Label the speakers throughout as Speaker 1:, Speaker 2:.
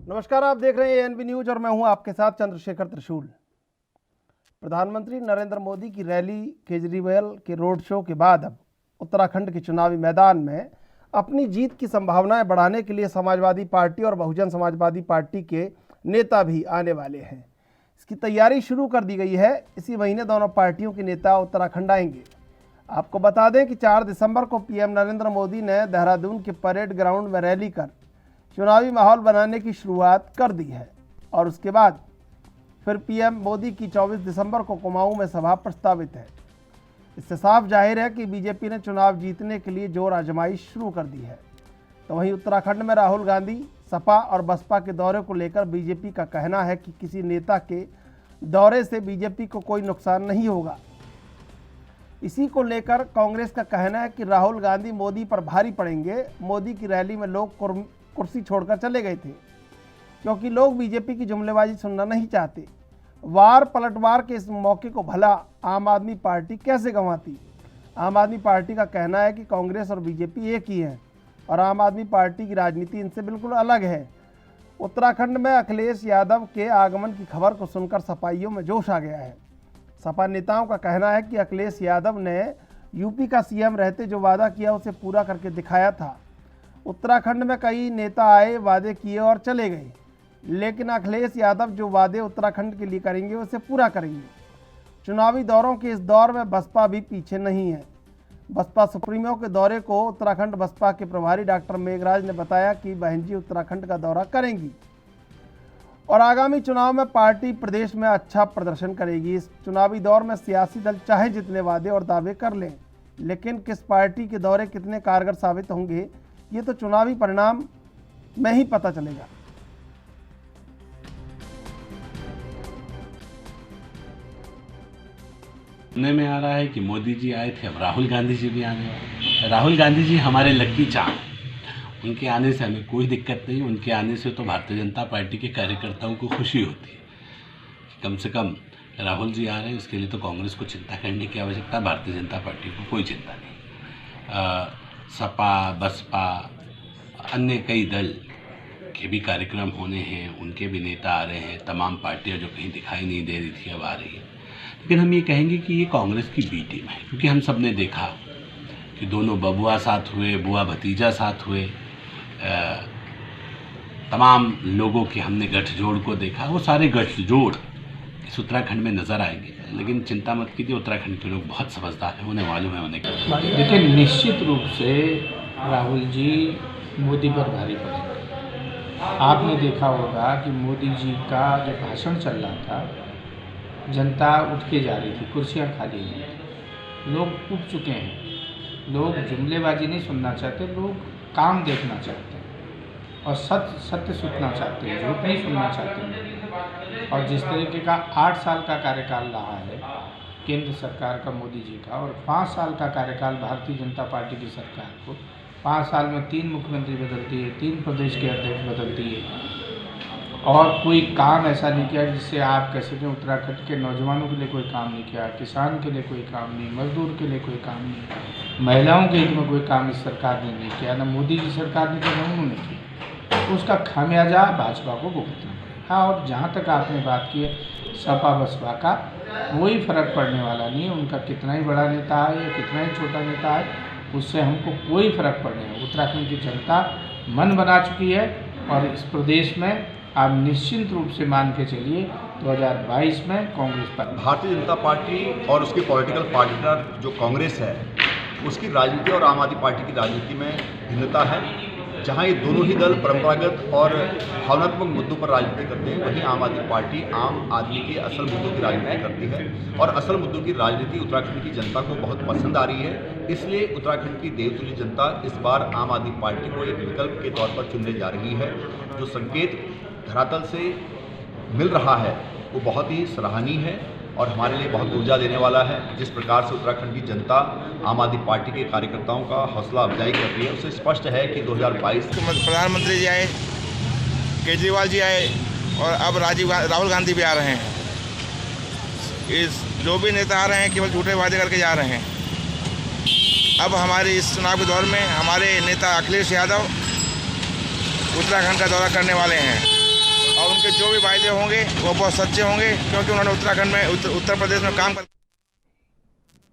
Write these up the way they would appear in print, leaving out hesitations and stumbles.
Speaker 1: नमस्कार, आप देख रहे हैं एएनबी न्यूज और मैं हूं आपके साथ चंद्रशेखर त्रिशूल। प्रधानमंत्री नरेंद्र मोदी की रैली, केजरीवाल के रोड शो के बाद अब उत्तराखंड के चुनावी मैदान में अपनी जीत की संभावनाएं बढ़ाने के लिए समाजवादी पार्टी और बहुजन समाजवादी पार्टी के नेता भी आने वाले हैं। इसकी तैयारी शुरू कर दी गई है। इसी महीने दोनों पार्टियों के नेता उत्तराखंड आएंगे। आपको बता दें कि 4 दिसंबर को पीएम नरेंद्र मोदी ने देहरादून के परेड ग्राउंड में रैली कर चुनावी माहौल बनाने की शुरुआत कर दी है और उसके बाद फिर पीएम मोदी की 24 दिसंबर को कुमाऊं में सभा प्रस्तावित है। इससे साफ जाहिर है कि बीजेपी ने चुनाव जीतने के लिए जोर आजमाइश शुरू कर दी है। तो वहीं उत्तराखंड में राहुल गांधी, सपा और बसपा के दौरे को लेकर बीजेपी का कहना है कि किसी नेता के दौरे से बीजेपी को कोई नुकसान नहीं होगा। इसी को लेकर कांग्रेस का कहना है कि राहुल गांधी मोदी पर भारी पड़ेंगे। मोदी की रैली में लोग कुर्सी छोड़कर चले गए थे क्योंकि लोग बीजेपी की जुमलेबाजी सुनना नहीं चाहते। वार पलटवार के इस मौके को भला आम आदमी पार्टी कैसे गंवाती। आम आदमी पार्टी का कहना है कि कांग्रेस और बीजेपी एक ही हैं और आम आदमी पार्टी की राजनीति इनसे बिल्कुल अलग है। उत्तराखंड में अखिलेश यादव के आगमन की खबर को सुनकर सपाइयों में जोश आ गया है। सपा नेताओं का कहना है कि अखिलेश यादव ने यूपी का सीएम रहते जो वादा किया उसे पूरा करके दिखाया था। उत्तराखंड में कई नेता आए, वादे किए और चले गए, लेकिन अखिलेश यादव जो वादे उत्तराखंड के लिए करेंगे उसे पूरा करेंगे। चुनावी दौरों के इस दौर में बसपा भी पीछे नहीं है। बसपा सुप्रीमो के दौरे को उत्तराखंड बसपा के प्रभारी डॉक्टर मेघराज ने बताया कि बहन जी उत्तराखंड का दौरा करेंगी और आगामी चुनाव में पार्टी प्रदेश में अच्छा प्रदर्शन करेगी। इस चुनावी दौर में सियासी दल चाहे जितने वादे और दावे कर लें, लेकिन किस पार्टी के दौरे कितने कारगर साबित होंगे ये तो चुनावी परिणाम में ही पता चलेगा।
Speaker 2: सुनने में आ रहा है कि मोदी जी आए थे, अब राहुल गांधी जी भी आने वाले। राहुल गांधी जी हमारे लक्की चार्म, उनके आने से हमें कोई दिक्कत नहीं। उनके आने से तो भारतीय जनता पार्टी के कार्यकर्ताओं को खुशी होती है। कम से कम राहुल जी आ रहे हैं, इसके लिए तो कांग्रेस को चिंता करने की आवश्यकता, भारतीय जनता पार्टी को कोई चिंता नहीं। सपा, बसपा, अन्य कई दल के भी कार्यक्रम होने हैं, उनके भी नेता आ रहे हैं। तमाम पार्टियां जो कहीं दिखाई नहीं दे रही थी अब आ रही है। लेकिन हम ये कहेंगे कि ये कांग्रेस की बी टीम है, क्योंकि हम सब ने देखा कि दोनों बबुआ साथ हुए, बुआ भतीजा साथ हुए, तमाम लोगों के हमने गठजोड़ को देखा। वो सारे गठजोड़ इस उत्तराखंड में नज़र आएंगे। लेकिन चिंता मत कीजिए, उत्तराखंड के लोग बहुत समझदार हैं, उन्हें मालूम है उन्हें क्या।
Speaker 3: देखिए, निश्चित रूप से राहुल जी मोदी पर भारी पड़ेंगे। आपने देखा होगा कि मोदी जी का जब भाषण चल रहा था, जनता उठ के जा रही थी, कुर्सियां खाली नहीं थी, लोग उठ चुके हैं। लोग जुमलेबाजी नहीं सुनना चाहते, लोग काम देखना चाहते हैं और सत्य सुनना चाहते हैं, झूठ नहीं सुनना चाहते हैं। और जिस तरीके का 8 साल का कार्यकाल रहा है केंद्र सरकार का, मोदी जी का, और 5 साल का कार्यकाल भारतीय जनता पार्टी की सरकार को, 5 साल में 3 मुख्यमंत्री बदलती है, 3 प्रदेश के अध्यक्ष बदलती है और कोई काम ऐसा नहीं किया जिससे आप कह सकें उत्तराखंड के नौजवानों के लिए कोई काम नहीं किया, किसान के लिए कोई काम नहीं, मजदूर के लिए कोई काम नहीं, महिलाओं के हित में कोई काम इस सरकार ने नहीं किया, ना मोदी जी सरकार ने किया, ना उन्होंने किया। तो उसका खामियाजा भाजपा को भुगतना पड़ेगा। हाँ, और जहाँ तक आपने बात की है सपा बसपा का, कोई फर्क पड़ने वाला नहीं है। उनका कितना ही बड़ा नेता है या कितना ही छोटा नेता है, उससे हमको कोई फर्क पड़ने है। उत्तराखंड की जनता मन बना चुकी है और इस प्रदेश में आप निश्चिंत रूप से मान के चलिए 2022 में कांग्रेस पर।
Speaker 4: भारतीय जनता पार्टी और उसके पॉलिटिकल पार्टनर जो कांग्रेस है, उसकी राजनीति और आम आदमी पार्टी की राजनीति में भिन्नता है। जहां ये दोनों ही दल परंपरागत और भावनात्मक मुद्दों पर राजनीति करते हैं, वहीं आम आदमी पार्टी आम आदमी के असल मुद्दों की राजनीति करती है और असल मुद्दों की राजनीति उत्तराखंड की जनता को बहुत पसंद आ रही है। इसलिए उत्तराखंड की देवतुल्य जनता इस बार आम आदमी पार्टी को एक विकल्प के तौर पर चुनने जा रही है। जो संकेत धरातल से मिल रहा है वो बहुत ही सराहनीय है और हमारे लिए बहुत ऊर्जा देने वाला है। जिस प्रकार से उत्तराखंड की जनता आम आदमी पार्टी के कार्यकर्ताओं का हौसला अफजाई कर रही है, उससे स्पष्ट है कि 2022
Speaker 5: प्रधानमंत्री जी आए, केजरीवाल जी आए और अब राहुल गांधी भी आ रहे हैं। इस जो भी नेता आ रहे हैं केवल झूठे वादे करके जा रहे हैं। अब हमारे इस चुनाव के दौर में हमारे नेता अखिलेश यादव उत्तराखंड का दौरा करने वाले हैं और उनके जो भी वायदे होंगे वो बहुत सच्चे होंगे, क्योंकि उन्होंने उत्तराखंड में उत्तर प्रदेश में काम कर।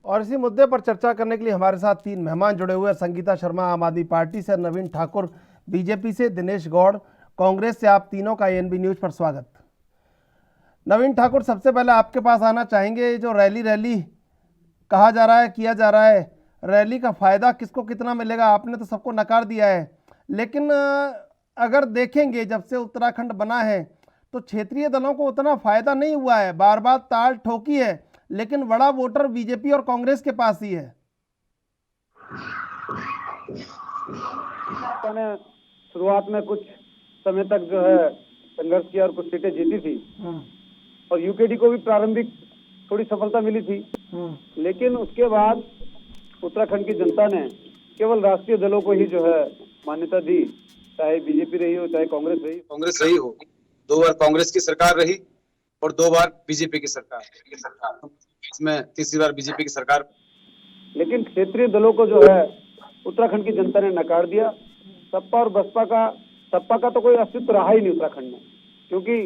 Speaker 1: और इसी मुद्दे पर चर्चा करने के लिए हमारे साथ 3 मेहमान जुड़े हुए हैं। संगीता शर्मा आम आदमी पार्टी से, नवीन ठाकुर बीजेपी से, दिनेश गौड़ कांग्रेस से। आप तीनों का एएनबी न्यूज पर स्वागत। नवीन ठाकुर, सबसे पहले आपके पास आना चाहेंगे। जो रैली कहा जा रहा है, किया जा रहा है, रैली का फायदा किसको कितना मिलेगा? आपने तो सबको नकार दिया है, लेकिन अगर देखेंगे जब से उत्तराखंड बना है तो क्षेत्रीय दलों को उतना फायदा नहीं हुआ है। बार बार ताल ठोकी है, लेकिन बड़ा वोटर बीजेपी और कांग्रेस के पास ही है।
Speaker 6: ने शुरुआत में कुछ समय तक जो है संघर्ष किया और कुछ सीटें जीती थी, और यूकेडी को भी प्रारंभिक थोड़ी सफलता मिली थी, लेकिन उसके बाद उत्तराखंड की जनता ने केवल राष्ट्रीय दलों को ही जो है मान्यता दी, चाहे बीजेपी रही हो चाहे कांग्रेस रही हो।
Speaker 7: 2 बार कांग्रेस की सरकार रही और 2 बार बीजेपी की सरकार, इसमें तीसरी बार बीजेपी की सरकार।
Speaker 6: लेकिन क्षेत्रीय दलों को जो है उत्तराखंड की जनता ने नकार दिया। सपा और बसपा का तो कोई अस्तित्व रहा ही नहीं उत्तराखंड में, क्योंकि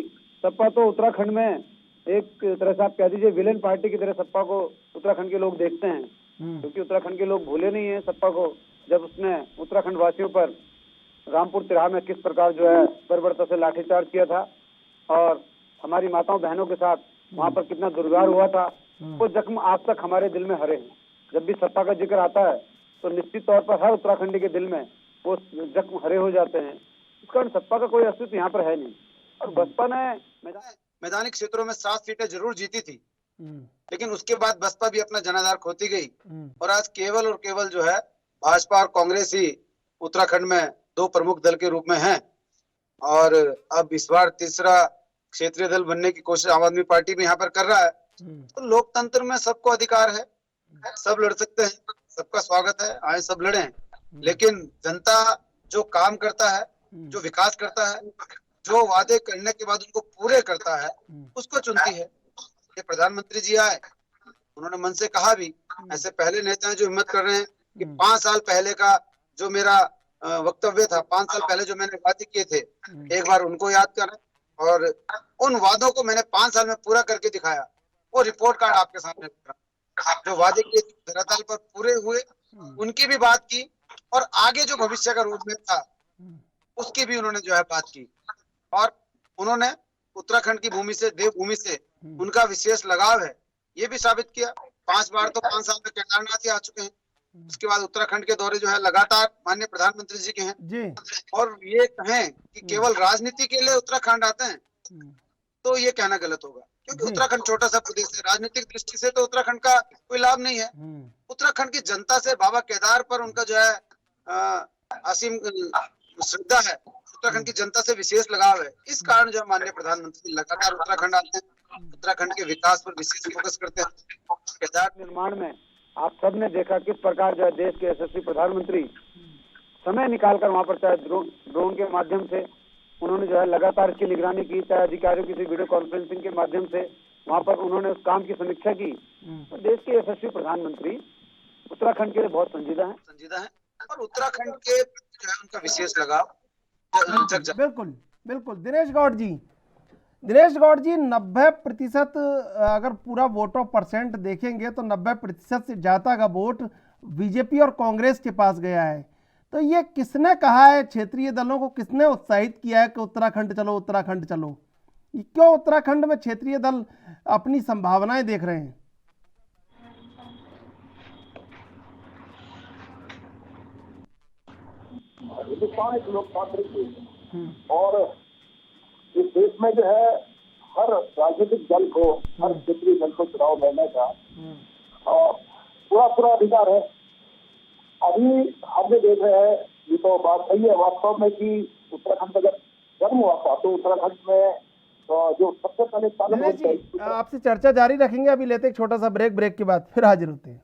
Speaker 6: सपा तो उत्तराखंड में एक तरह से आप कह दीजिए विलेन पार्टी की तरह सपा को उत्तराखंड के लोग देखते हैं, क्योंकि उत्तराखंड के लोग भूले नहीं है सपा को, जब उसने उत्तराखंड वासियों पर रामपुर तिराहा में किस प्रकार जो है बर्बरता से लाठीचार्ज किया था, और हमारी माताओं बहनों के साथ वहाँ पर कितना दुर्व्यवहार हुआ था, वो जख्म आज तक हमारे दिल में हरे हैं। जब भी सपा का जिक्र आता है तो निश्चित तौर पर हर उत्तराखंडी के दिल में वो जख्म हरे हो जाते हैं। इस कारण सपा का कोई अस्तित्व यहाँ पर है नहीं। और बसपा ने
Speaker 7: मैदानी क्षेत्रों में 7 सीटें जरूर जीती थी, लेकिन उसके बाद बसपा भी अपना जनाधार खोती गई, और आज केवल और केवल जो है भाजपा और कांग्रेस ही उत्तराखंड में 2 प्रमुख दल के रूप में हैं। और अब इस बार तीसरा क्षेत्रीय दल बनने की कोशिश आम आदमी पार्टी भी यहाँ पर कर रहा है। तो लोकतंत्र में सबको अधिकार है, सब लड़ सकते हैं, सबका स्वागत है, आए सब लड़े। लेकिन जनता जो काम करता है, जो विकास करता है, जो वादे करने के बाद उनको पूरे करता है, उसको चुनती है। ये प्रधानमंत्री जी आए, उन्होंने मन से कहा भी, ऐसे पहले नेता हैं जो हिम्मत कर रहे हैं कि 5 साल पहले का जो मेरा वक्तव्य था, 5 साल पहले जो मैंने वादे किए थे, एक बार उनको याद करें, और उन वादों को मैंने 5 साल में पूरा करके दिखाया। वो रिपोर्ट कार्ड आपके सामने रखा, जो वादे किए धरातल पर पूरे हुए, उनकी भी बात की, और आगे जो भविष्य का रोड मैप था उसकी भी उन्होंने जो है बात की। और उन्होंने उत्तराखंड की भूमि से, देवभूमि से उनका विशेष लगाव है, ये भी साबित किया। 5 बार तो 5 साल में केदारनाथ ही आ चुके हैं। उसके बाद उत्तराखंड के दौरे जो है लगातार माननीय प्रधानमंत्री जी के हैं
Speaker 1: जी।
Speaker 7: और ये कहें कि केवल राजनीति के लिए उत्तराखंड आते हैं तो ये कहना गलत होगा, क्योंकि उत्तराखंड छोटा सा प्रदेश है। राजनीतिक दृष्टि से तो उत्तराखंड का कोई लाभ नहीं है। उत्तराखंड की जनता से बाबा केदार पर उनका जो है असीम श्रद्धा है, उत्तराखंड की जनता से विशेष लगाव है। इस कारण जो माननीय प्रधानमंत्री लगातार उत्तराखंड आते हैं, उत्तराखंड के विकास पर विशेष फोकस करते हैं।
Speaker 6: केदार निर्माण में आप सब ने देखा किस प्रकार जो है देश के यशस्वी प्रधानमंत्री समय निकालकर वहाँ पर, चाहे ड्रोन के माध्यम से उन्होंने जो है लगातार इसकी निगरानी की, चाहे अधिकारियों की वीडियो कॉन्फ्रेंसिंग के माध्यम से वहाँ पर उन्होंने उस काम की समीक्षा की। तो देश के यशस्वी प्रधानमंत्री उत्तराखंड के लिए बहुत संजीदा है
Speaker 7: और उत्तराखंड के जो है उनका विशेष लगाव।
Speaker 1: बिल्कुल बिल्कुल। दिनेश गौड़ जी 90% अगर पूरा वोटों परसेंट देखेंगे तो 90% से ज़्यादा का वोट बीजेपी और कांग्रेस के पास गया है। तो ये किसने कहा है, क्षेत्रीय दलों को किसने उत्साहित किया है कि उत्तराखंड चलो उत्तराखंड चलो? क्यों उत्तराखंड में क्षेत्रीय दल अपनी संभावनाएं देख रहे हैं?
Speaker 8: और इस देश में जो है हर राजनीतिक दल को, हर क्षेत्रीय दल को चुनाव लड़ने का पूरा अधिकार है। अभी हमने देख रहे हैं, ये तो बात सही है वास्तव में कि उत्तराखंड का जब जन्म हुआ था तो उत्तराखंड में जो सबसे पहले
Speaker 1: आपसे चर्चा जारी रखेंगे, अभी लेते एक छोटा सा ब्रेक के बाद फिर हाजिर होते हैं।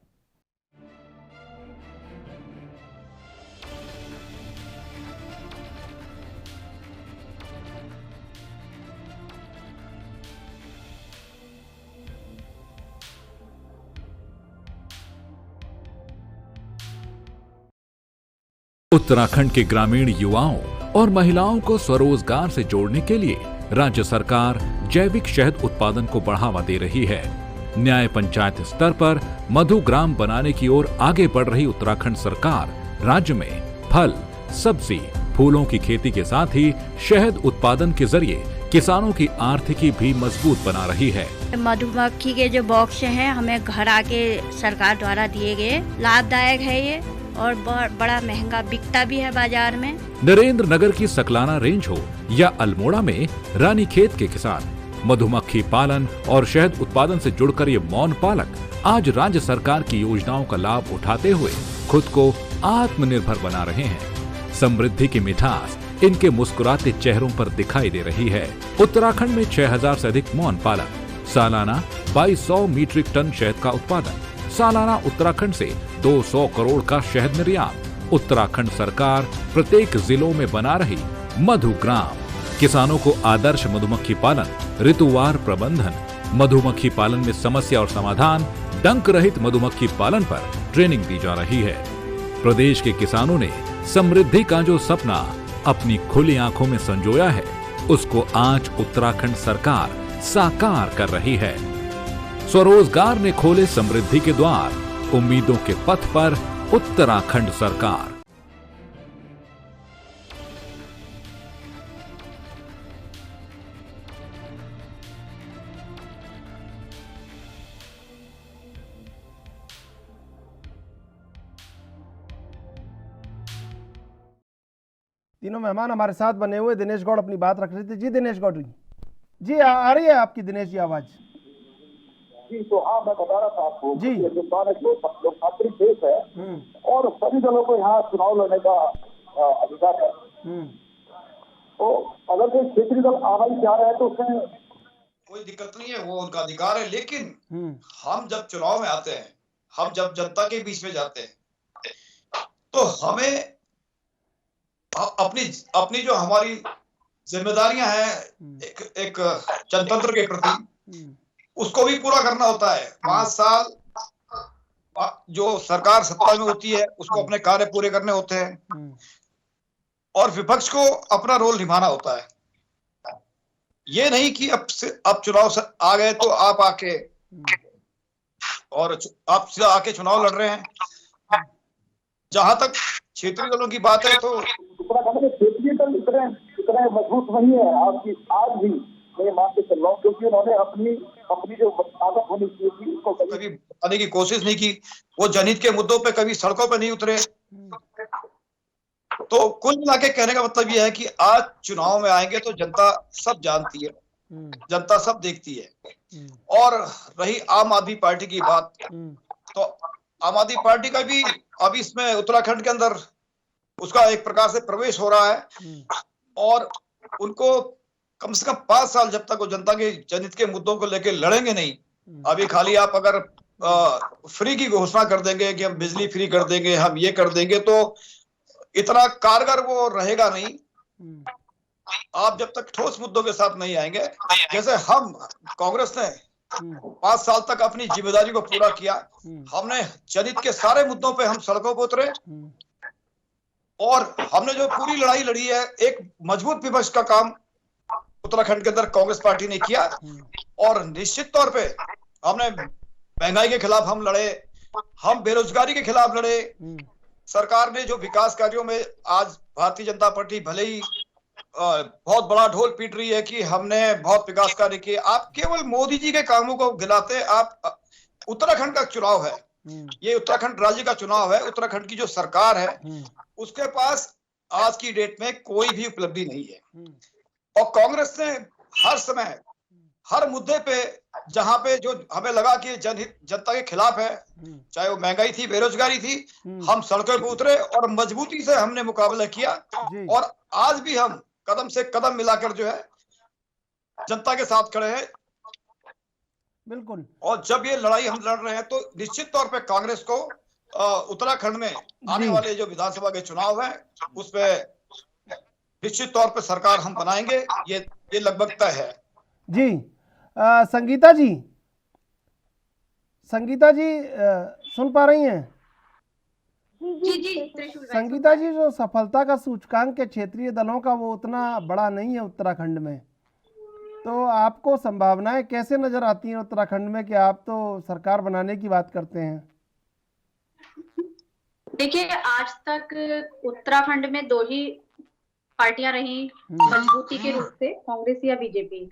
Speaker 9: उत्तराखंड के ग्रामीण युवाओं और महिलाओं को स्वरोजगार से जोड़ने के लिए राज्य सरकार जैविक शहद उत्पादन को बढ़ावा दे रही है। न्याय पंचायत स्तर पर मधु ग्राम बनाने की ओर आगे बढ़ रही उत्तराखंड सरकार राज्य में फल, सब्जी, फूलों की खेती के साथ ही शहद उत्पादन के जरिए किसानों की आर्थिकी भी मजबूत बना रही है।
Speaker 10: मधुमक्खी के जो बॉक्स हैं हमें घर आके सरकार द्वारा दिए गए, लाभदायक है ये और बड़ा महंगा बिकता भी है बाजार में।
Speaker 9: नरेंद्र नगर की सकलाना रेंज हो या अल्मोड़ा में रानीखेत के किसान मधुमक्खी पालन और शहद उत्पादन से जुड़कर ये मौन पालक आज राज्य सरकार की योजनाओं का लाभ उठाते हुए खुद को आत्मनिर्भर बना रहे हैं। समृद्धि की मिठास इनके मुस्कुराते चेहरों पर दिखाई दे रही है। उत्तराखंड में 6000 से अधिक मौन पालक, सालाना 2200 मीट्रिक टन शहद का उत्पादन, सालाना उत्तराखंड से 200 करोड़ का शहद निर्यात। उत्तराखंड सरकार प्रत्येक जिलों में बना रही मधु ग्राम, किसानों को आदर्श मधुमक्खी पालन, ऋतुवार प्रबंधन, मधुमक्खी पालन में समस्या और समाधान, डंक रहित मधुमक्खी पालन पर ट्रेनिंग दी जा रही है। प्रदेश के किसानों ने समृद्धि का जो सपना अपनी खुली आंखों में संजोया है, उसको आज उत्तराखंड सरकार साकार कर रही है। स्वरोजगार ने खोले समृद्धि के द्वार, उम्मीदों के पथ पर उत्तराखंड सरकार।
Speaker 1: तीनों मेहमान हमारे साथ बने हुए। दिनेश गौड़ अपनी बात रख रहे थे। जी दिनेश गौड़ जी आ रही है आपकी दिनेश जी आवाज?
Speaker 8: जी तो हाँ, मैं बता रहा था आपको
Speaker 1: जी।
Speaker 8: कि हिंदुस्तान एक लोकतांत्रिक देश है और सभी दलों को यहाँ चुनाव लड़ने का अधिकार है। तो अगर कोई क्षेत्रीय दल आना ही चाह रहा है तो उसमें
Speaker 11: कोई दिक्कत नहीं है, वो उनका अधिकार है। लेकिन हम जब चुनाव में आते हैं, हम जब जनता के बीच में जाते हैं, तो हमें अपनी जो हमारी जिम्मेदारियां हैं एक जनतंत्र के प्रति, उसको भी पूरा करना होता है। 5 साल जो सरकार सत्ता में होती है उसको अपने कार्य पूरे करने होते हैं और विपक्ष को अपना रोल निभाना होता है। ये नहीं कि अब चुनाव आ गए तो आप आके और आप सीधा आके चुनाव लड़ रहे हैं। जहां तक क्षेत्रीय दलों की बात है तो
Speaker 8: उत्तराखंड में क्षेत्रीय दल इतने मजबूत नहीं है आज भी मैं मान के चल रहा हूँ, क्योंकि उन्होंने अपनी जो ताकत होनी चाहिए थी उसको
Speaker 11: कभी बताने की कोशिश नहीं की। वो जनहित के मुद्दों पे कभी सड़कों पे नहीं उतरे। तो कुल मिला के कहने का मतलब यह है कि आज चुनाव में आएंगे तो जनता सब जानती है, जनता सब देखती है। और रही आम आदमी पार्टी की बात, तो आम आदमी पार्टी का भी अभी इसमें उत्तराखंड के अंदर उसका एक प्रकार से प्रवेश हो रहा है और उनको कम से कम 5 साल जब तक वो जनता के जनहित के मुद्दों को लेकर लड़ेंगे नहीं। अभी खाली आप अगर फ्री की घोषणा कर देंगे कि हम बिजली फ्री कर देंगे, हम ये कर देंगे, तो इतना कारगर वो रहेगा नहीं। आप जब तक ठोस मुद्दों के साथ नहीं आएंगे, जैसे हम कांग्रेस ने 5 साल तक अपनी जिम्मेदारी को पूरा किया, हमने जनहित के सारे मुद्दों पे हम सड़कों पर उतरे और हमने जो पूरी लड़ाई लड़ी है, एक मजबूत विपक्ष का काम उत्तराखंड के अंदर कांग्रेस पार्टी ने किया। और निश्चित तौर पे हमने महंगाई के खिलाफ हम लड़े, हम बेरोजगारी के खिलाफ लड़े। सरकार ने जो विकास कार्यों में आज भारतीय जनता पार्टी भले ही बहुत बड़ा ढोल पीट रही है कि हमने बहुत विकास कार्य किए, आप केवल मोदी जी के कामों को गिनाते। आप उत्तराखंड का चुनाव है, ये उत्तराखंड राज्य का चुनाव है, उत्तराखंड की जो सरकार है उसके पास आज की डेट में कोई भी उपलब्धि नहीं है। और कांग्रेस ने हर समय हर मुद्दे पे जहां पे जो हमें लगा कि जनहित जनता के खिलाफ है, चाहे वो महंगाई थी, बेरोजगारी थी, हम सड़कों पे उतरे और मजबूती से हमने मुकाबला किया। और आज भी हम कदम से कदम मिलाकर जो है जनता के साथ खड़े हैं।
Speaker 1: बिल्कुल।
Speaker 11: और जब ये लड़ाई हम लड़ रहे हैं तो निश्चित तौर पे कांग्रेस को उत्तराखंड में आने वाले जो विधानसभा के चुनाव है उसपे निश्चित तौर पे सरकार हम बनाएंगे, ये लगभग तय है। जी
Speaker 1: संगीता जी सुन पा रही हैं?
Speaker 10: जी
Speaker 1: संगीता जी, जो सफलता का सूचकांक के क्षेत्रीय दलों का वो उतना बड़ा नहीं है उत्तराखंड में, तो आपको संभावनाएं कैसे नजर आती हैं उत्तराखंड में कि आप तो सरकार बनाने की बात करते हैं?
Speaker 12: देखिए, आज तक उत्तराखंड में दो ही पार्टियां रही मजबूती के रूप से, कांग्रेस या बीजेपी।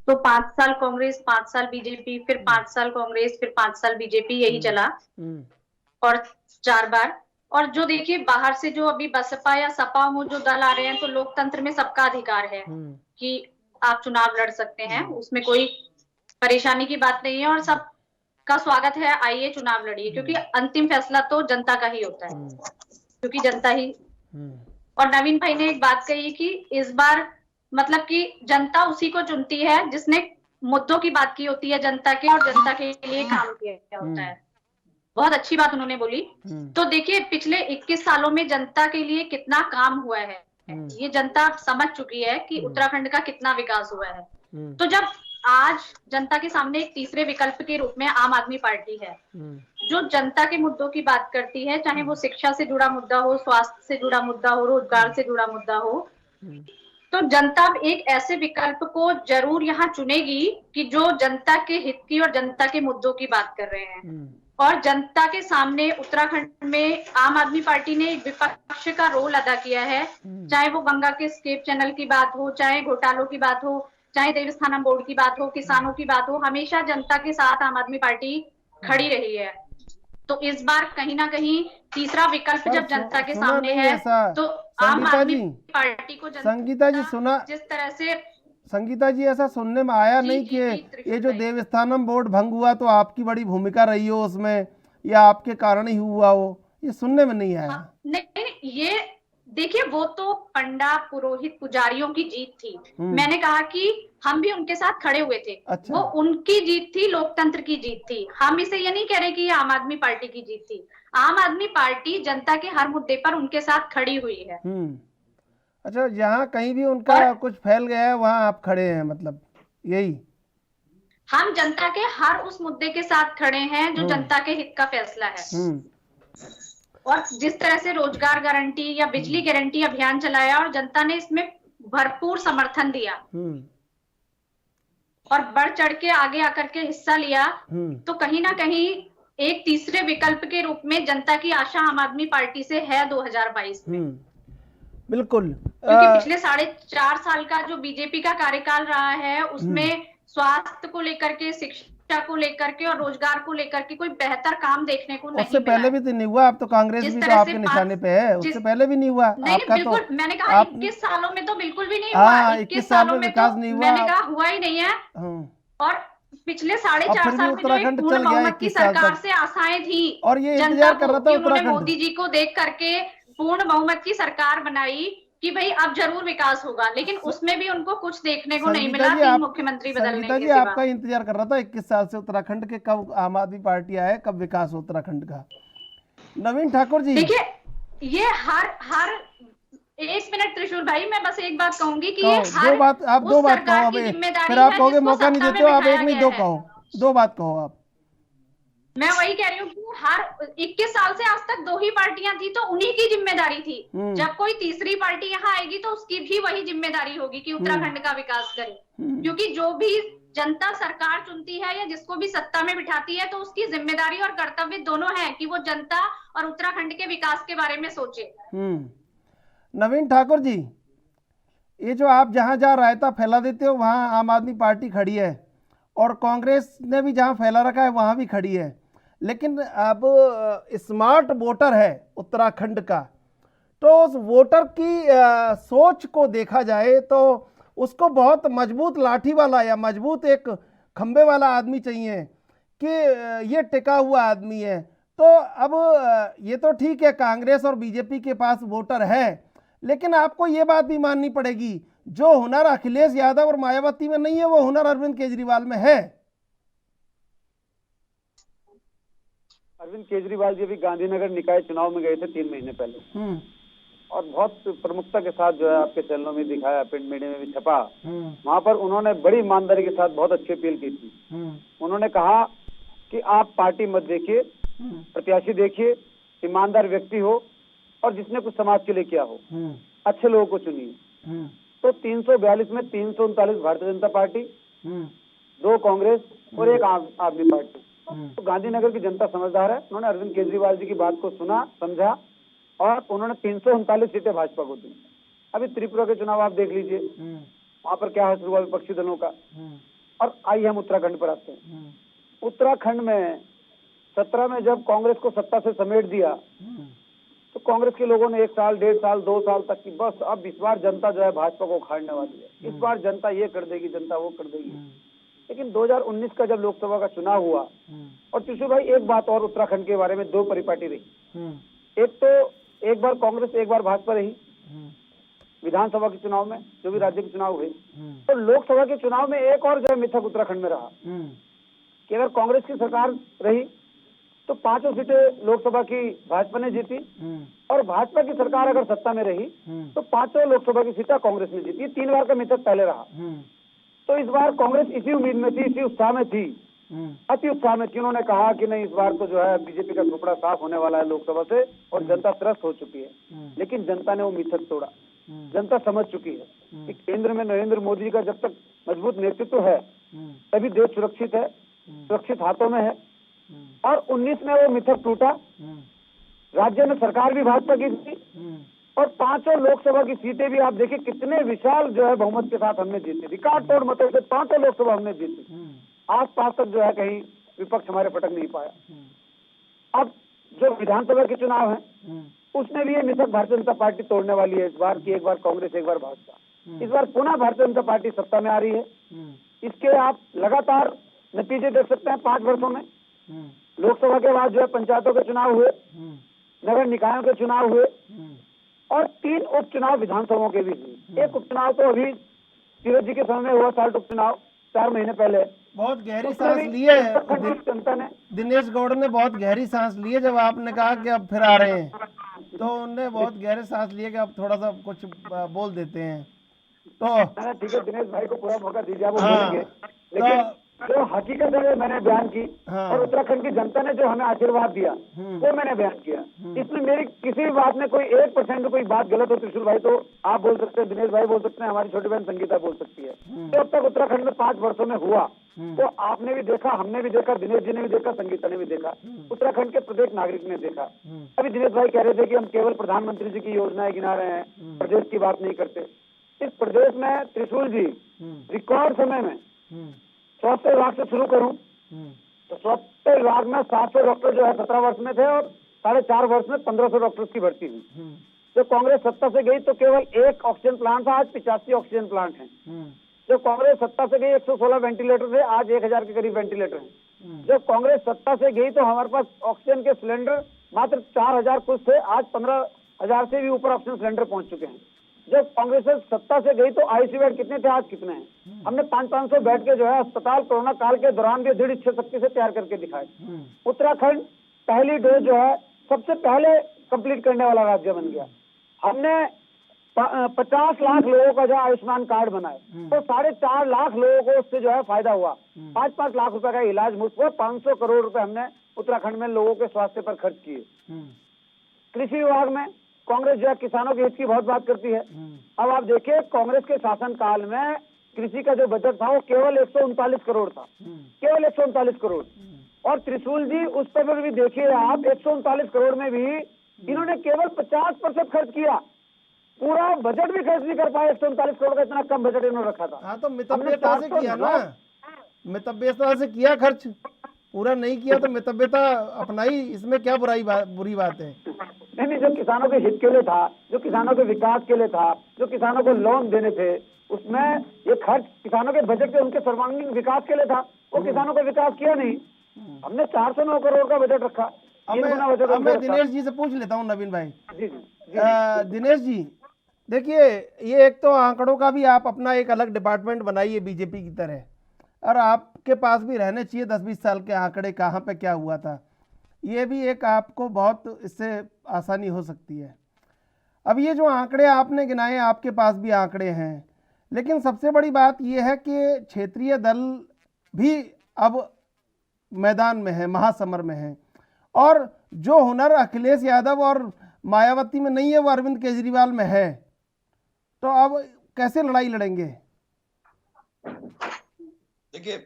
Speaker 12: तो 5 साल कांग्रेस, 5 साल बीजेपी, फिर 5 साल कांग्रेस, फिर 5 साल बीजेपी, यही चला। और 4 बार। और जो देखिए बाहर से जो अभी बसपा या सपा हो जो दल आ रहे हैं, तो लोकतंत्र में सबका अधिकार है कि आप चुनाव लड़ सकते हैं, उसमें कोई परेशानी की बात नहीं है और सबका स्वागत है, आइए चुनाव लड़िए, क्योंकि अंतिम फैसला तो जनता का ही होता है, क्योंकि जनता ही। और नवीन भाई ने एक बात कही कि इस बार मतलब कि जनता उसी को चुनती है जिसने मुद्दों की बात की होती है जनता के, और जनता के लिए काम किया होता है। बहुत अच्छी बात उन्होंने बोली। तो देखिए पिछले 21 सालों में जनता के लिए कितना काम हुआ है, ये जनता समझ चुकी है कि उत्तराखंड का कितना विकास हुआ है। तो जब आज जनता के सामने एक तीसरे विकल्प के रूप में आम आदमी पार्टी है, जो जनता के मुद्दों की बात करती है, चाहे वो शिक्षा से जुड़ा मुद्दा हो, स्वास्थ्य से जुड़ा मुद्दा हो, रोजगार से जुड़ा मुद्दा हो, तो जनता एक ऐसे विकल्प को जरूर यहाँ चुनेगी कि जो जनता के हित की और जनता के मुद्दों की बात कर रहे हैं। और जनता के सामने उत्तराखंड में आम आदमी पार्टी ने एक विपक्ष का रोल अदा किया है, चाहे वो गंगा के स्केप चैनल की बात हो, चाहे घोटालों की बात हो, चाहे देवस्थानम बोर्ड की बात हो, किसानों की बात हो, हमेशा जनता के साथ आम आदमी पार्टी खड़ी रही है। तो इस बार कहीं ना कहीं तीसरा विकल्प जब जनता के सामने है, तो आम आदमी पार्टी को
Speaker 1: संगीता जी सुना,
Speaker 12: जिस तरह से
Speaker 1: संगीता जी ऐसा सुनने में आया नहीं कि ये जो देवस्थानम बोर्ड भंग हुआ तो आपकी बड़ी भूमिका रही हो उसमें, या आपके कारण ही हुआ हो, ये सुनने में नहीं आया।
Speaker 12: नहीं, ये देखिए वो तो पंडा पुरोहित पुजारियों की जीत थी। मैंने कहा कि हम भी उनके साथ खड़े हुए थे। अच्छा। वो उनकी जीत थी, लोकतंत्र की जीत थी। हम इसे ये नहीं कह रहे कि ये आम आदमी पार्टी की जीत थी। आम आदमी पार्टी जनता के हर मुद्दे पर उनके साथ खड़ी हुई है।
Speaker 1: अच्छा, जहाँ कहीं भी उनका कुछ फैल गया है वहाँ आप खड़े हैं, मतलब यही?
Speaker 12: हम जनता के हर उस मुद्दे के साथ खड़े हैं जो जनता के हित का फैसला है। और जिस तरह से रोजगार गारंटी या बिजली गारंटी अभियान चलाया और जनता ने इसमें भरपूर समर्थन दिया और बढ़ चढ़ के आगे आकर के हिस्सा लिया, तो कहीं ना कहीं एक तीसरे विकल्प के रूप में जनता की आशा आम आदमी पार्टी से है 2022 में।
Speaker 1: बिल्कुल,
Speaker 12: क्योंकि पिछले 4.5 साल का जो बीजेपी का कार्यकाल रहा है उसमें स्वास्थ्य को लेकर के, शिक्षा को लेकर के और रोजगार को लेकर के कोई बेहतर काम देखने को नहीं
Speaker 1: उससे पहले भी तो नहीं हुआ। अब तो कांग्रेस भी तो आपके निशाने पे है, उससे पहले भी नहीं हुआ।
Speaker 12: नहीं,
Speaker 1: आपका
Speaker 12: बिल्कुल,
Speaker 1: तो
Speaker 12: मैंने कहा 21 सालों में तो बिल्कुल भी नहीं हुआ। 21 सालों में विकास नहीं हुआ, मैंने कहा हुआ ही नहीं है। और पिछले 4.5 साल में जो पूर्ण बहुमत की सरकार से आशाएं थी
Speaker 1: और ये इंतजार कर रहा था उत्तराखंड,
Speaker 12: मोदी जी को देख करके पूर्ण बहुमत की सरकार बनाई कि भाई अब जरूर विकास होगा, लेकिन उसमें भी उनको कुछ देखने को नहीं मिला। 3 मुख्यमंत्री बदलने के
Speaker 1: सिवा आपका इंतजार कर रहा था 21 साल से उत्तराखंड के, कब आम आदमी पार्टी आए, कब विकास हो उत्तराखंड का। नवीन ठाकुर जी,
Speaker 12: देखिए ये हर 1 मिनट त्रिशूल भाई, मैं बस एक बात कहूंगी कि ये
Speaker 1: दो बात कहो, फिर आप कहोगे मौका नहीं देते हो, आप एक नहीं 2 कहो, 2 बात कहो आप।
Speaker 12: मैं वही कह रही हूँ कि हर 21 साल से आज तक 2 ही पार्टियां थी, तो उन्हीं की जिम्मेदारी थी। जब कोई तीसरी पार्टी यहाँ आएगी तो उसकी भी वही जिम्मेदारी होगी कि उत्तराखंड का विकास करे, क्योंकि जो भी जनता सरकार चुनती है या जिसको भी सत्ता में बिठाती है, तो उसकी जिम्मेदारी और कर्तव्य दोनों है कि वो जनता और उत्तराखंड के विकास के बारे में सोचे।
Speaker 1: नवीन ठाकुर जी, ये जो आप जहाँ जहाँ रायता फैला देते हो वहाँ आम आदमी पार्टी खड़ी है, और कांग्रेस ने भी जहाँ फैला रखा है वहाँ भी खड़ी है, लेकिन अब स्मार्ट वोटर है उत्तराखंड का, तो उस वोटर की सोच को देखा जाए तो उसको बहुत मजबूत लाठी वाला या मजबूत एक खंबे वाला आदमी चाहिए कि ये टिका हुआ आदमी है। तो अब ये तो ठीक है कांग्रेस और बीजेपी के पास वोटर है, लेकिन आपको ये बात भी माननी पड़ेगी जो हुनर अखिलेश यादव और मायावती में नहीं है वो हुनर अरविंद केजरीवाल में है।
Speaker 6: अरविंद केजरीवाल जी अभी गांधीनगर निकाय चुनाव में गए थे 3 महीने पहले, और बहुत प्रमुखता के साथ जो है आपके चैनलों में दिखाया, प्रिंट मीडिया में भी छपा। वहां पर उन्होंने बड़ी ईमानदारी के साथ बहुत अच्छी अपील की थी। उन्होंने कहा कि आप पार्टी मत देखिए, प्रत्याशी देखिए, ईमानदार व्यक्ति हो और जिसने कुछ समाज के लिए किया हो, अच्छे लोगों को चुनिए। तो 342 में 339 भारतीय जनता पार्टी, 2 कांग्रेस और 1 आम आदमी पार्टी। तो गांधीनगर की जनता समझदार है, उन्होंने अरविंद केजरीवाल जी की बात को सुना, समझा और उन्होंने 339 सीटें भाजपा को दी। अभी त्रिपुरा के चुनाव आप देख लीजिए, वहां पर क्या हासिल हुआ विपक्षी दलों का। और आइए हम उत्तराखंड पर आते हैं। उत्तराखंड में 17 में जब कांग्रेस को सत्ता से समेट दिया तो कांग्रेस के लोगों ने 1 साल, 1.5 साल, 2 साल तक की बस अब इस बार जनता जो है भाजपा को उखाड़ने वाली है, इस बार जनता ये कर देगी, जनता वो कर देगी। लेकिन 2019 का जब लोकसभा का चुनाव हुआ, और त्रिशूल भाई एक बात और उत्तराखंड के बारे में, 2 परिपाटी रही। एक तो एक बार कांग्रेस, एक बार भाजपा रही विधानसभा के चुनाव में, जो भी राज्य के चुनाव हुए। तो लोकसभा के चुनाव में एक और जो है मिथक उत्तराखंड में रहा कि अगर कांग्रेस की सरकार रही तो 5 सीटें लोकसभा की भाजपा ने जीती, और भाजपा की सरकार अगर सत्ता में रही तो 5 लोकसभा की सीटें कांग्रेस ने जीती। 3 बार का मिथक पहले रहा। तो इस बार कांग्रेस इसी उम्मीद में थी, इसी उत्साह में थी, अति उत्साह में थी। उन्होंने कहा कि नहीं, इस बार तो जो है बीजेपी का टुकड़ा साफ होने वाला है लोकसभा से और जनता त्रस्त हो चुकी है। लेकिन जनता ने वो मिथक तोड़ा। जनता समझ चुकी है कि केंद्र में नरेंद्र मोदी का जब तक मजबूत नेतृत्व है तभी देश सुरक्षित है, सुरक्षित हाथों में है। और 19 में वो मिथक टूटा, राज्य में सरकार भी भाजपा की थी और 5 लोकसभा की सीटें भी आप देखिए कितने विशाल जो है बहुमत के साथ हमने जीती, रिकॉर्ड तोड़ मतों से 5 लोकसभा हमने जीती। आस पास तक जो है कहीं विपक्ष हमारे पटक नहीं पाया। अब जो विधानसभा के चुनाव है उसमें भी ये मिथक भारतीय जनता पार्टी तोड़ने वाली है इस बार की, एक बार कांग्रेस, एक बार भाजपा। इस बार पुनः भारतीय जनता पार्टी सत्ता में आ रही है। इसके आप लगातार नतीजे देख सकते हैं। 5 वर्षों में लोकसभा के बाद जो है पंचायतों के चुनाव हुए, नगर निकायों के चुनाव हुए और 3 उपचुनाव विधानसभाओं के भी हुए। एक उपचुनाव तो अभी तीरथ जी के समय में हुआ, साल्ट उपचुनाव 4 महीने पहले।
Speaker 1: बहुत गहरी सांस लिए
Speaker 6: जनता ने,
Speaker 1: दिनेश गौड़ ने बहुत गहरी सांस लिए जब आपने कहा कि अब फिर आ रहे हैं, तो उनने बहुत गहरे सांस लिए कि अब थोड़ा सा कुछ बोल देते हैं। तो
Speaker 6: ठीक है, दिनेश भाई को पूरा मौका दीजिए, वो बोलेंगे। लेकिन जो हकीकत है मैंने बयान की और उत्तराखंड की जनता ने जो हमें आशीर्वाद दिया वो मैंने बयान किया। इसमें मेरी किसी भी बात में कोई 1% कोई बात गलत हो त्रिशूल भाई तो आप बोल सकते हैं, दिनेश भाई बोल सकते हैं, हमारी छोटी बहन संगीता बोल सकती है। तो अब तक उत्तराखंड में 5 वर्षों में हुआ तो आपने भी देखा, हमने भी देखा, दिनेश जी ने भी देखा, संगीता ने भी देखा, उत्तराखंड के प्रत्येक नागरिक ने देखा। अभी दिनेश भाई कह रहे थे कि हम केवल प्रधानमंत्री जी की योजनाएं गिना रहे हैं, प्रदेश की बात नहीं करते। इस प्रदेश में त्रिशूल जी रिकॉर्ड समय में स्वास्थ्य विभाग से शुरू करूं तो स्वास्थ्य विभाग में 700 डॉक्टर जो है 17 वर्ष में थे और 4.5 वर्ष में 1500 डॉक्टर्स की भर्ती हुई। जब कांग्रेस सत्ता से गई तो केवल 1 ऑक्सीजन प्लांट था, आज 85 ऑक्सीजन प्लांट हैं। जब कांग्रेस सत्ता से गई 116 वेंटिलेटर थे, आज 1000 के करीब वेंटिलेटर हैं। जब कांग्रेस सत्ता से गई तो हमारे पास ऑक्सीजन के सिलेंडर मात्र 4000 कुछ थे, आज 15000 से भी ऊपर ऑक्सीजन सिलेंडर पहुंच चुके हैं। जब कांग्रेस सत्ता से गई तो आईसीयू बेड कितने थे, आज कितने हैं? हमने 500 बेड के जो है अस्पताल कोरोना काल के दौरान भी दृढ़ इच्छा शक्ति से तैयार करके दिखाए। उत्तराखंड पहली डोज जो है सबसे पहले कंप्लीट करने वाला राज्य बन गया। हमने 50 लाख लोगों का जो आयुष्मान कार्ड बनाए तो 4.5 लाख लोगों को उससे जो है फायदा हुआ। 5-5 लाख रुपए का इलाज मुफ्त हुआ। 500 करोड़ रुपए हमने उत्तराखंड में लोगों के स्वास्थ्य पर खर्च किए। कृषि विभाग में कांग्रेस जो है किसानों के हित की बहुत बात करती है। अब आप देखिए कांग्रेस के शासन काल में कृषि का जो बजट था वो केवल 139 करोड़ था, केवल 139 करोड़। और त्रिशूल जी उस पर भी देखिए आप 139 करोड़ में भी इन्होंने केवल 50% खर्च किया, पूरा बजट भी खर्च नहीं कर पाए। 139 करोड़ का इतना कम बजट इन्होंने रखा था।
Speaker 1: हाँ तो मितव्यता से किया ना, मितव्यता से किया खर्च, पूरा नहीं किया तो मितव्यता अपनाई, इसमें क्या बुरी बात है?
Speaker 6: नहीं, जो किसानों के हित के लिए था, जो किसानों के विकास के लिए था, जो किसानों को लोन देने थे, उसमें ये खर्च किसानों के बजट के उनके सर्वांगीण विकास के लिए था। वो किसानों का विकास किया नहीं। हमने 409 करोड़ का बजट रखा।
Speaker 1: अब मैं दिनेश जी से पूछ लेता हूँ, नवीन भाई। दिनेश जी देखिए, ये एक तो आंकड़ों का भी आप अपना एक अलग डिपार्टमेंट बनाइए बीजेपी की तरह, और आपके पास भी रहने चाहिए 10-20 साल के आंकड़े, कहाँ पे क्या हुआ था, ये भी एक आपको बहुत इससे आसानी हो सकती है। अब ये जो आंकड़े आपने गिनाए, आपके पास भी आंकड़े हैं, लेकिन सबसे बड़ी बात यह है कि क्षेत्रीय दल भी अब मैदान में है, महासमर में है, और जो हुनर अखिलेश यादव और मायावती में नहीं है वो अरविंद केजरीवाल में है। तो अब कैसे लड़ाई लड़ेंगे?
Speaker 11: देखिए,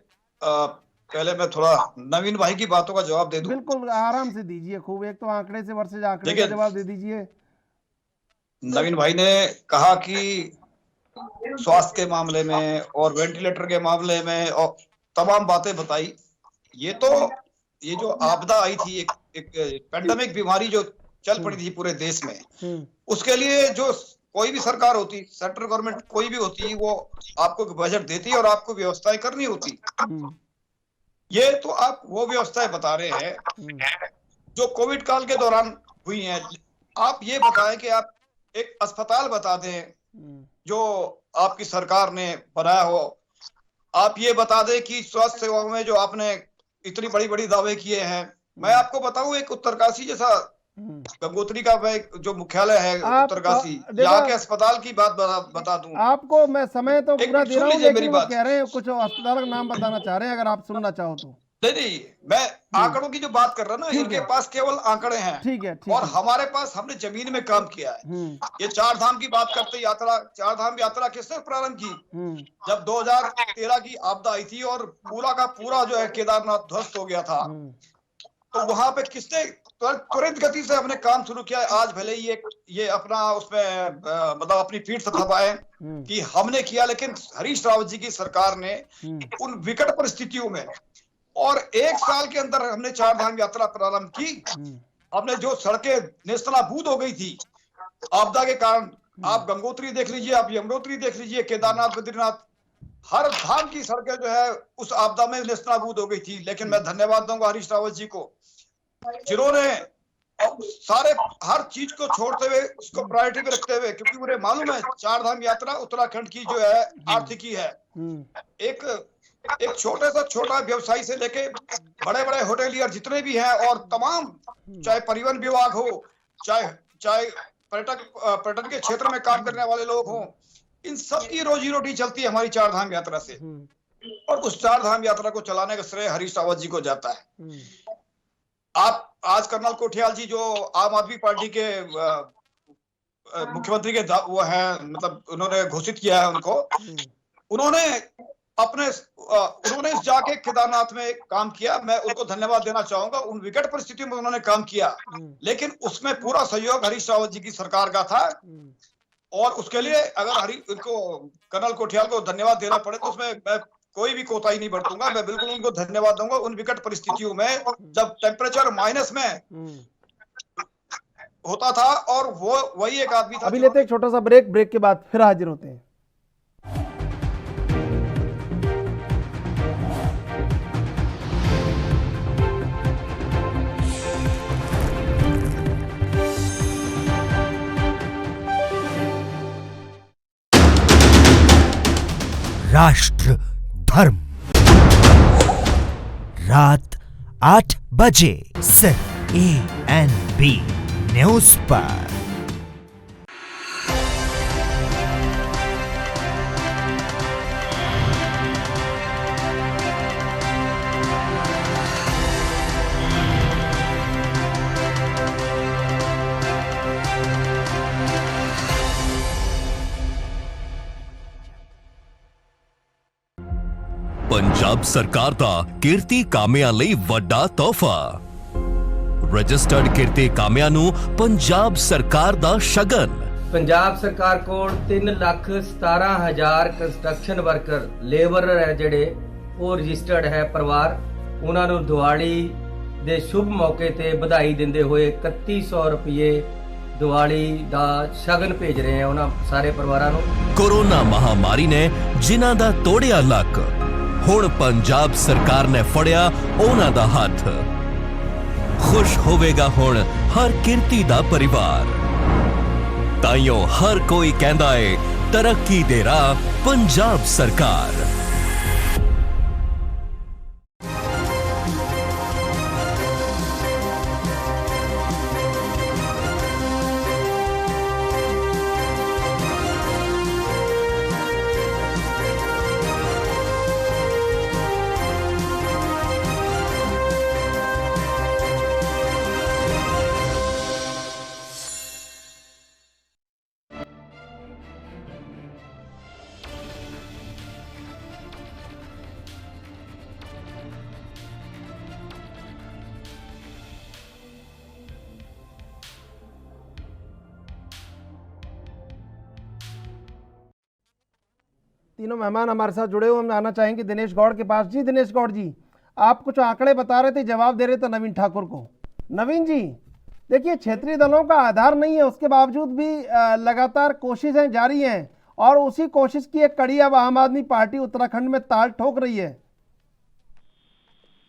Speaker 11: पहले मैं थोड़ा नवीन भाई की बातों का जवाब दे दूं।
Speaker 1: बिल्कुल, आराम से दीजिए, खूब। एक तो आंकड़े से वर्सेज आंकड़े का जवाब दे दीजिए।
Speaker 11: नवीन भाई ने कहा कि स्वास्थ्य के मामले में और वेंटिलेटर के मामले में और तमाम बातें बताई। ये जो आपदा आई थी, एक पेंडेमिक बीमारी जो चल पड़ी थी पूरे देश में, उसके लिए जो कोई भी सरकार होती, सेंट्रल गवर्नमेंट कोई भी होती, वो आपको बजट देती और आपको व्यवस्थाएं करनी होती। ये तो आप वो व्यवस्थाएं बता रहे हैं जो कोविड काल के दौरान हुई हैं। आप ये बताएं कि आप एक अस्पताल बता दें जो आपकी सरकार ने बनाया हो। आप ये बता दें कि स्वास्थ्य सेवाओं में जो आपने इतनी बड़ी बड़ी दावे किए हैं। मैं आपको बताऊं, एक उत्तरकाशी जैसा गंगोत्री का जो मुख्यालय है उत्तरकाशी, यहाँ के अस्पताल की बात बता दूं
Speaker 1: आपको। मैं समय तो पूरा दे रहा हूँ, लेकिन वो कह रहे हैं कुछ अस्पताल का नाम बताना चाह रहे हैं, अगर आप सुनना चाहो तो।
Speaker 11: नहीं, मैं आंकड़ों की जो बात कर रहा हूँ ना, इनके पास केवल आंकड़े हैं।
Speaker 1: ठीक है।
Speaker 11: और हमारे पास, हमने जमीन में काम किया है। ये 4 धाम की बात करते, यात्रा, 4 धाम यात्रा किसने प्रारंभ की? जब 2013 की आपदा आई थी और पूरा का पूरा जो है केदारनाथ ध्वस्त हो गया था, तो वहां पे किसने त्वरित गति से हमने काम शुरू किया। आज भले ही ये अपना उसमें मतलब अपनी पीठ थपथपाए कि हमने किया, लेकिन हरीश रावत जी की सरकार ने उन विकट परिस्थितियों में और 1 साल के अंदर हमने 4 धाम यात्रा प्रारंभ की। हमने जो सड़कें नेस्तनाबूद हो गई थी आपदा के कारण, आप गंगोत्री देख लीजिए, आप यमुनोत्री देख लीजिए, केदारनाथ, बद्रीनाथ, हर धाम की सड़कें जो है उस आपदा में नेस्तनाबूद हो गई थी। लेकिन मैं धन्यवाद दूंगा हरीश रावत जी को, जिन्होंने सारे हर चीज को छोड़ते हुए उसको प्रायोरिटी पे रखते हुए, क्योंकि मुझे मालूम है 4 धाम यात्रा उत्तराखंड की जो है आर्थिकी है। एक छोटे से छोटा व्यवसायी से लेके बड़े बड़े होटेलियर जितने भी हैं, और तमाम, चाहे परिवहन विभाग हो, चाहे पर्यटन के क्षेत्र में काम करने वाले लोग हों, इन सब की रोजी रोटी चलती है हमारी 4 धाम यात्रा से। और उस 4 धाम यात्रा को चलाने का श्रेय हरीश रावत जी को जाता है। आप आज कर्नल कोठियाल जी जो आम आदमी पार्टी के मुख्यमंत्री के वो है, मतलब उन्होंने घोषित किया है उनको, उन्होंने जाके केदारनाथ में काम किया। मैं उनको धन्यवाद देना चाहूंगा। उन विकट परिस्थितियों में उन्होंने काम किया, लेकिन उसमें पूरा सहयोग हरीश रावत जी की सरकार का था। और उसके लिए अगर उनको कर्नल कोठियाल को धन्यवाद देना पड़े तो उसमें मैं कोई भी कोताही नहीं बरतूंगा। मैं बिल्कुल उनको धन्यवाद दूंगा उन विकट परिस्थितियों में, जब टेम्परेचर माइनस में होता था और वो वही एक आदमी था।
Speaker 1: अभी लेते एक छोटा सा ब्रेक के बाद फिर हाजिर होते हैं।
Speaker 13: राष्ट्र धर्म, रात 8 बजे सिर्फ ANB न्यूज पर।
Speaker 14: पंजाब सरकार दा किरती कामियां लई वड्डा तोहफा। रजिस्टर्ड किरती कामियां नू पंजाब सरकार दा शगन।
Speaker 15: पंजाब सरकार कोल 3,17,000 कंस्ट्रक्शन वर्कर लेबर है जेडे वो रजिस्टर्ड है परिवार। उन्होंने दिवाली दे शुभ मौके ते बधाई दिंदे हुए 3100 रुपये दिवाली दा शगन भेज रहे हैं उन्होंने सारे परिवारां नू।
Speaker 14: कोरोना महामारी ने जिन्हां दा तोड़िया लक, हुण पंजाब सरकार ने फड़िया उन्हां दा हथ। खुश होवेगा हुण हर किरती दा परिवार। ताइयों हर कोई कहंदा है तरक्की दे राह पंजाब सरकार।
Speaker 1: तीनों मेहमान हमारे साथ जुड़े हुए, हम आना चाहेंगे दिनेश गौड़ के पास। जी दिनेश गौड़ जी, आप कुछ आंकड़े बता रहे थे, जवाब दे रहे थे नवीन ठाकुर को। नवीन जी देखिए, क्षेत्रीय दलों का आधार नहीं है, उसके बावजूद भी लगातार कोशिशें जारी हैं और उसी कोशिश की एक कड़ी अब आम आदमी पार्टी उत्तराखंड में ताल ठोक रही है।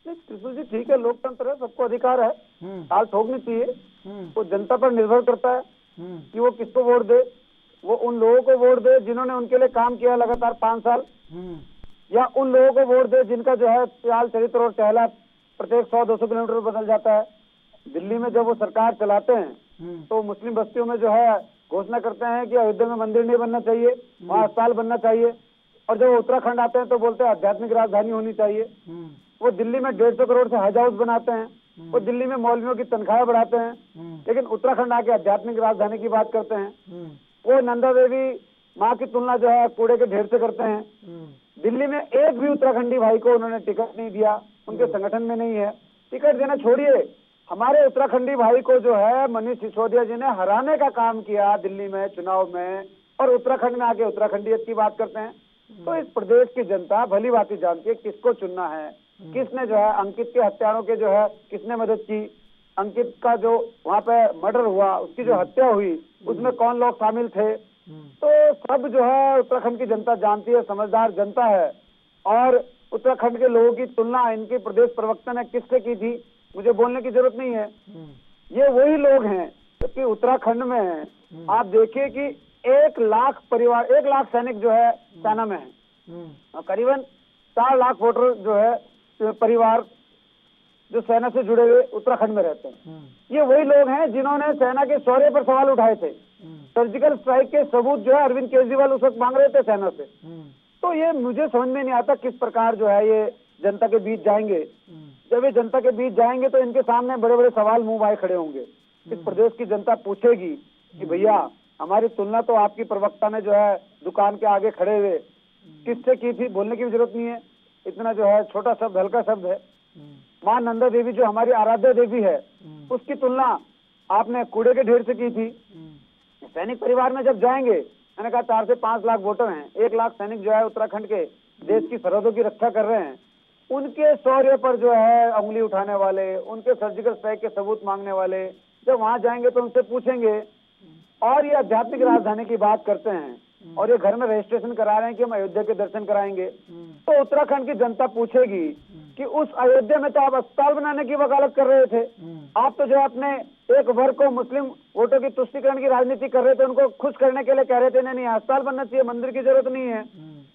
Speaker 6: त्रिशूल जी ठीक है, लोकतंत्र है, सबको अधिकार है, ताल ठोकनी चाहिए। वो जनता पर निर्भर करता है कि वो किसको वोट दे। वो उन लोगों को वोट दे जिन्होंने उनके लिए काम किया लगातार 5 साल, या उन लोगों को वोट दे जिनका जो है चाल चरित्र और चहला प्रत्येक 100-200 किलोमीटर बदल जाता है। दिल्ली में जब वो सरकार चलाते हैं तो मुस्लिम बस्तियों में जो है घोषणा करते हैं कि अयोध्या में मंदिर नहीं बनना चाहिए, वहाँ अस्पताल बनना चाहिए, और जब उत्तराखंड आते हैं तो बोलते हैं आध्यात्मिक राजधानी होनी चाहिए। वो दिल्ली में 150 करोड़ से हज हाउस बनाते हैं, वो दिल्ली में मौलवियों की तनख्वाहें बढ़ाते हैं, लेकिन उत्तराखंड आके आध्यात्मिक राजधानी की बात करते हैं। वो नंदा देवी माँ की तुलना जो है कूड़े के ढेर से करते हैं। दिल्ली में एक भी उत्तराखंडी भाई को उन्होंने टिकट नहीं दिया, उनके संगठन में नहीं है। टिकट देना छोड़िए, हमारे उत्तराखंडी भाई को जो है मनीष सिसोदिया जी ने हराने का काम किया दिल्ली में चुनाव में, और उत्तराखंड में आके उत्तराखंडियत की बात करते हैं। तो इस प्रदेश की जनता भली भांति जानती है किसको चुनना है, किसने जो है अंकित के हत्यारों के जो है किसने मदद की, अंकित का जो वहाँ पे मर्डर हुआ, उसकी जो हत्या हुई, उसमें कौन लोग शामिल थे। तो सब जो है उत्तराखंड की जनता जानती है, समझदार जनता है। और उत्तराखंड के लोगों की तुलना इनके प्रदेश प्रवक्ता ने किससे की थी, मुझे बोलने की जरूरत नहीं है। ये वही लोग हैं जबकि उत्तराखंड में आप देखिए कि 1 लाख परिवार, 1 लाख सैनिक जो है सेना में है, करीबन 4 लाख वोटर जो है परिवार जो सेना से जुड़े हुए उत्तराखंड में रहते हैं। ये वही लोग हैं जिन्होंने सेना के शौर्य पर सवाल उठाए थे। सर्जिकल स्ट्राइक के सबूत जो है अरविंद केजरीवाल उस वक्त मांग रहे थे सेना से। तो ये मुझे समझ में नहीं आता किस प्रकार जो है ये जनता के बीच जाएंगे। जब ये जनता के बीच जाएंगे तो इनके सामने बड़े बड़े सवाल मुंह भाई खड़े होंगे। इस प्रदेश की जनता पूछेगी कि भैया हमारी तुलना तो आपकी प्रवक्ता ने जो है दुकान के आगे खड़े हुए किससे की थी, बोलने की भी जरूरत नहीं है, इतना जो है छोटा शब्द, हल्का शब्द है। माँ नंदा देवी जो हमारी आराध्य देवी है, उसकी तुलना आपने कूड़े के ढेर से की थी। सैनिक परिवार में जब जाएंगे, मैंने कहा 4 से 5 लाख वोटर हैं, 1 लाख सैनिक जो है उत्तराखंड के देश की सरहदों की रक्षा कर रहे हैं। उनके शौर्य पर जो है उंगली उठाने वाले, उनके सर्जिकल स्ट्राइक के सबूत मांगने वाले जब वहां जाएंगे तो उनसे पूछेंगे। और ये आध्यात्मिक राजधानी की बात करते हैं और ये घर में रजिस्ट्रेशन करा रहे हैं कि हम अयोध्या के दर्शन कराएंगे, तो उत्तराखंड की जनता पूछेगी कि उस अयोध्या में तो आप अस्पताल बनाने की वकालत कर रहे थे। आप तो जो अपने एक वर्ग को, मुस्लिम वोटों की तुष्टीकरण की राजनीति कर रहे थे, उनको खुश करने के लिए कह रहे थे नहीं अस्पताल बनना चाहिए, मंदिर की जरूरत नहीं है।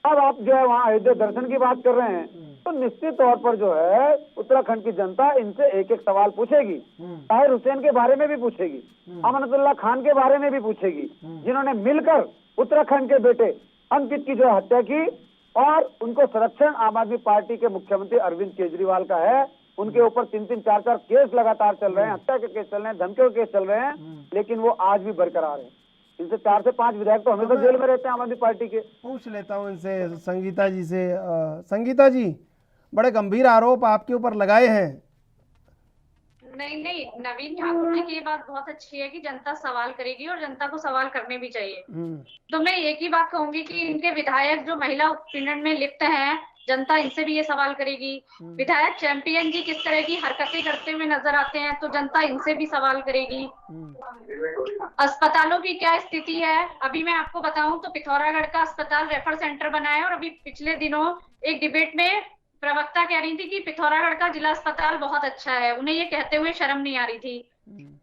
Speaker 6: अब आप जो है वहाँ अयोध्या दर्शन की बात कर रहे हैं। तो निश्चित तौर पर जो है उत्तराखंड की जनता इनसे एक एक सवाल पूछेगी। ताहिर हुसैन के बारे में भी पूछेगी, अमानतुल्लाह खान के बारे में भी पूछेगी, जिन्होंने मिलकर उत्तराखंड के बेटे अंकित की जो हत्या की, और उनको संरक्षण आम आदमी पार्टी के मुख्यमंत्री अरविंद केजरीवाल का है। उनके ऊपर 3-3, 4-4 केस लगातार चल रहे हैं, हत्या के केस चल रहे हैं, धमकियों के केस चल रहे हैं, लेकिन वो आज भी बरकरार है। इनसे 4 से 5 विधायक तो हमेशा जेल में रहते हैं आम आदमी पार्टी के।
Speaker 1: पूछ लेता हूँ इनसे, संगीता जी से। संगीता जी, बड़े गंभीर आरोप आपके ऊपर लगाए हैं।
Speaker 12: नहीं, नवीन ठाकुर जी की ये बात बहुत अच्छी है कि जनता सवाल करेगी और जनता को सवाल करने भी चाहिए। तो मैं एक ही बात कहूंगी कि इनके विधायक जो महिला उत्पीड़न में लिप्त हैं, जनता इनसे भी ये सवाल करेगी। विधायक चैंपियन जी किस तरह की हरकतें करते हुए नजर आते हैं, तो जनता इनसे भी सवाल करेगी। अस्पतालों की क्या स्थिति है, अभी मैं आपको बताऊं तो पिथौरागढ़ का अस्पताल रेफर सेंटर बना है, और अभी पिछले दिनों एक डिबेट में प्रवक्ता कह रही थी कि पिथौरागढ़ का जिला अस्पताल बहुत अच्छा है, उन्हें ये कहते हुए शर्म नहीं आ रही थी।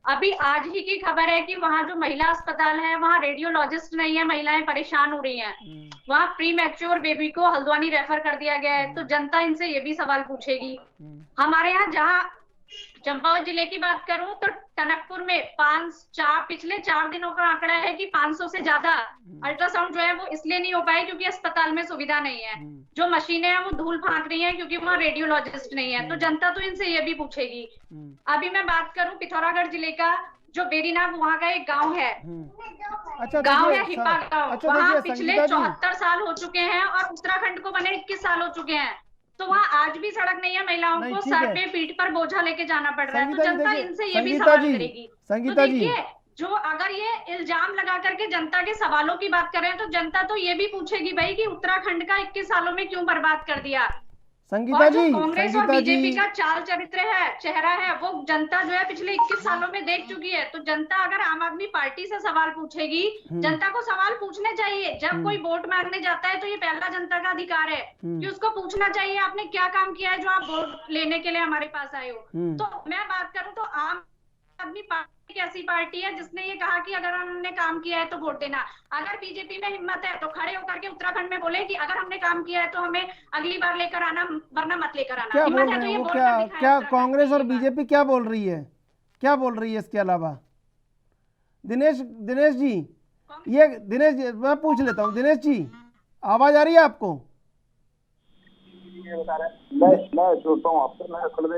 Speaker 12: अभी आज ही की खबर है कि वहाँ जो महिला अस्पताल है वहाँ रेडियोलॉजिस्ट नहीं है, महिलाएं परेशान हो रही हैं। वहाँ प्री मैच्योर बेबी को हल्द्वानी रेफर कर दिया गया है। तो जनता इनसे ये भी सवाल पूछेगी। हमारे यहाँ जहाँ चंपावत जिले की बात करूं तो टनकपुर में पिछले 4 दिनों का आंकड़ा है कि 500 से ज्यादा अल्ट्रासाउंड जो है वो इसलिए नहीं हो पाए क्योंकि अस्पताल में सुविधा नहीं है। जो मशीनें हैं वो धूल फांक रही हैं क्योंकि वहाँ रेडियोलॉजिस्ट नहीं है। तो जनता तो इनसे ये भी पूछेगी। अभी मैं बात करूं पिथौरागढ़ जिले का, जो बेरीनाग वहाँ का एक गाँव है, गाँव है हिप्पा गाँव, वहाँ पिछले 74 साल हो चुके हैं और उत्तराखंड को बने 21 साल हो चुके हैं। तो वहाँ आज भी सड़क नहीं है, महिलाओं को सर पे पीठ पर बोझा लेके जाना पड़ रहा है। तो जनता इनसे ये भी सवाल करेगी।
Speaker 1: संगीता जी,
Speaker 12: जो अगर ये इल्जाम लगा करके जनता के सवालों की बात कर रहे हैं तो जनता तो ये भी पूछेगी भाई कि उत्तराखंड का 21 सालों में क्यों बर्बाद कर दिया।
Speaker 1: संगीता
Speaker 12: और
Speaker 1: जी,
Speaker 12: जो कांग्रेस और
Speaker 1: संगीता
Speaker 12: बीजेपी
Speaker 1: जी,
Speaker 12: का चाल चरित्र है, चेहरा है, वो जनता जो है पिछले 21 सालों में देख चुकी है। तो जनता अगर आम आदमी पार्टी से सवाल पूछेगी, जनता को सवाल पूछने चाहिए। जब कोई वोट मांगने जाता है तो ये पहला जनता का अधिकार है कि उसको पूछना चाहिए आपने क्या काम किया है जो आप वोट लेने के लिए हमारे पास आए हो। तो मैं बात करूं तो आम आदमी पार्टी एक ऐसी पार्टी है जिसने ये कहा कि अगर हमने काम किया है तो वोट देना। अगर बीजेपी में हिम्मत है तो खड़े होकर के उत्तराखंड में बोले कि अगर हमने काम किया है तो हमें अगली बार लेकर आना, वरना मत लेकर आना।
Speaker 1: क्या
Speaker 12: हिम्मत
Speaker 1: बोल
Speaker 12: है तो
Speaker 1: रहे
Speaker 12: ये
Speaker 1: हैं वो?
Speaker 12: बोल
Speaker 1: क्या
Speaker 12: कर दिखाएं
Speaker 1: क्या
Speaker 12: उत्तराखंड
Speaker 1: कांग्रेस और
Speaker 12: में।
Speaker 1: बीजेपी क्या बोल रही है, क्या बोल रही है इसके अलावा? दिनेश जी, ये दिनेश जी, मैं पूछ लेता हूँ। दिनेश जी, आवाज आ रही है आपको?
Speaker 8: मैं जोड़ता हूँ आपसे, मैं असल में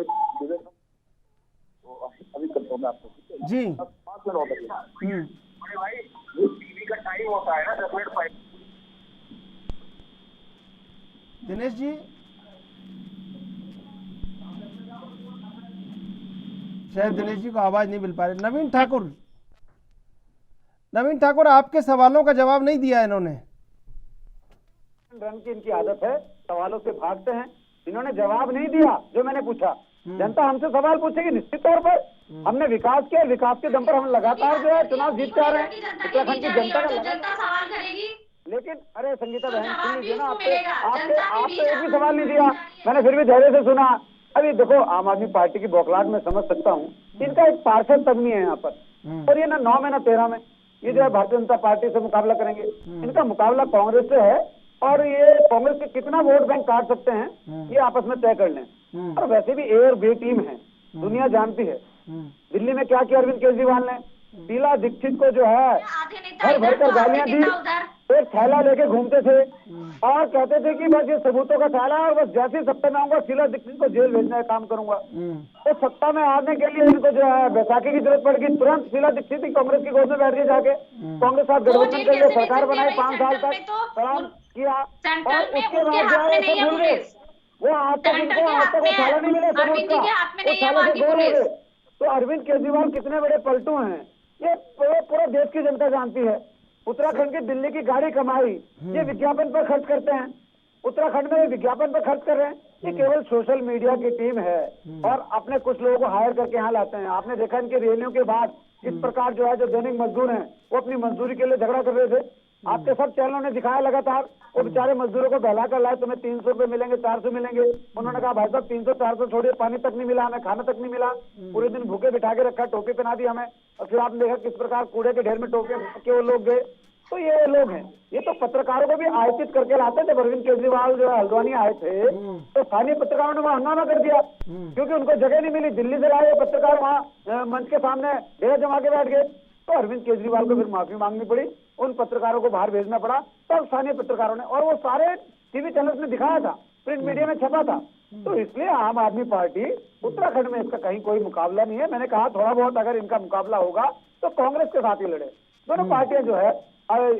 Speaker 8: अभी करता हूँ मैं आपको
Speaker 1: जी।
Speaker 8: 5 मिनट और बचे। अरे भाई जो टीवी का टाइम होता है ना 10 मिनट 5।
Speaker 1: दिनेश जी, शायद दिनेश जी को आवाज नहीं मिल पा रही। नवीन ठाकुर, आपके सवालों का जवाब नहीं दिया इन्होंने।
Speaker 6: रन की इनकी आदत है, सवालों से भागते हैं। इन्होंने जवाब नहीं दिया जो मैंने पूछा। जनता हमसे सवाल पूछेगी निश्चित तौर पर। हमने विकास किया, विकास के दम पर हम लगातार जो है चुनाव जीतते आ रहे हैं। उत्तराखंड की जनता का
Speaker 12: जनता सवाल करेगी।
Speaker 6: लेकिन अरे संगीता बहन सुन लीजिए ना, आपसे एक भी सवाल नहीं दिया, मैंने फिर भी धैर्य से सुना। अभी देखो, आम आदमी पार्टी की बौखलाहट में समझ सकता हूँ। इनका एक पार्षद तक नहीं है यहाँ पर, और ये ना 9 में ना 13 में ये जो है भारतीय जनता पार्टी से मुकाबला करेंगे। इनका मुकाबला कांग्रेस से है, और ये कांग्रेस के कितना वोट बैंक काट सकते हैं ये आपस में तय कर लें। और वैसे भी ए और बी टीम है, दुनिया जानती है। दिल्ली में क्या किया अरविंद केजरीवाल ने? शीला दीक्षित को जो है भर भर कर गालियां दी, एक थैला लेके घूमते थे और कहते थे कि बस ये सबूतों का थैला है, और बस जैसे ही सत्ता में आऊंगा शीला दीक्षित को जेल भेजने का काम करूंगा। तो सत्ता में आने के लिए इनको जो है बैसाखी की जरूरत पड़ गई। तुरंत शीला दीक्षित ही कांग्रेस की गोद में बैठ गए जाके, कांग्रेस साथ गठबंधन कर लिया, सरकार बनाई, 5 साल तक काम किया, और उसके बाद जो है सब भूल गए। वो आज तक इनको वो थैला नहीं मिला सबूत का, वो थैला से गोल हो गए। तो अरविंद केजरीवाल कितने बड़े पलटू हैं ये पूरे देश की जनता जानती है। उत्तराखंड की दिल्ली की गाड़ी कमाई ये विज्ञापन पर खर्च करते हैं, उत्तराखंड में विज्ञापन पर खर्च कर रहे हैं। ये केवल सोशल मीडिया की टीम है, और अपने कुछ लोगों को हायर करके यहाँ लाते हैं। आपने देखा इनकी रैलियों के बाद इस प्रकार जो है जो दैनिक मजदूर हैं वो अपनी मजदूरी के लिए झगड़ा कर रहे थे। आपके सब चैनलों ने दिखाया लगातार, वो बेचारे मजदूरों को बहला कर लाए, तुम्हें 300 रुपए मिलेंगे, 400 मिलेंगे। उन्होंने कहा भाई साहब 300-400 छोड़िए, पानी तक नहीं मिला हमें, खाना तक नहीं मिला, पूरे दिन भूखे बिठा के रखा, टोपी पहना दी हमें। और फिर आपने देखा किस प्रकार कूड़े के ढेर में टोपी के वो लोग गए। तो ये लोग हैं, ये तो पत्रकारों को भी आयोजित करके लाते थे। अरविंद केजरीवाल जो है हल्द्वानी आए थे तो स्थानीय पत्रकारों ने वहां हंगामा कर दिया, क्योंकि उनको जगह नहीं मिली। दिल्ली से लाए पत्रकार वहां मंच के सामने डेरा जमा के बैठ गए। तो अरविंद केजरीवाल को फिर माफी मांगनी पड़ी, उन पत्रकारों को बाहर भेजना पड़ा, तब स्थानीय पत्रकारों ने, और वो सारे टीवी चैनल्स में दिखाया था, प्रिंट मीडिया में छपा था। तो इसलिए आम आदमी पार्टी उत्तराखंड में इसका कहीं कोई मुकाबला नहीं है। मैंने कहा थोड़ा बहुत अगर इनका मुकाबला होगा तो कांग्रेस के साथ ही लड़े। दोनों पार्टियां जो है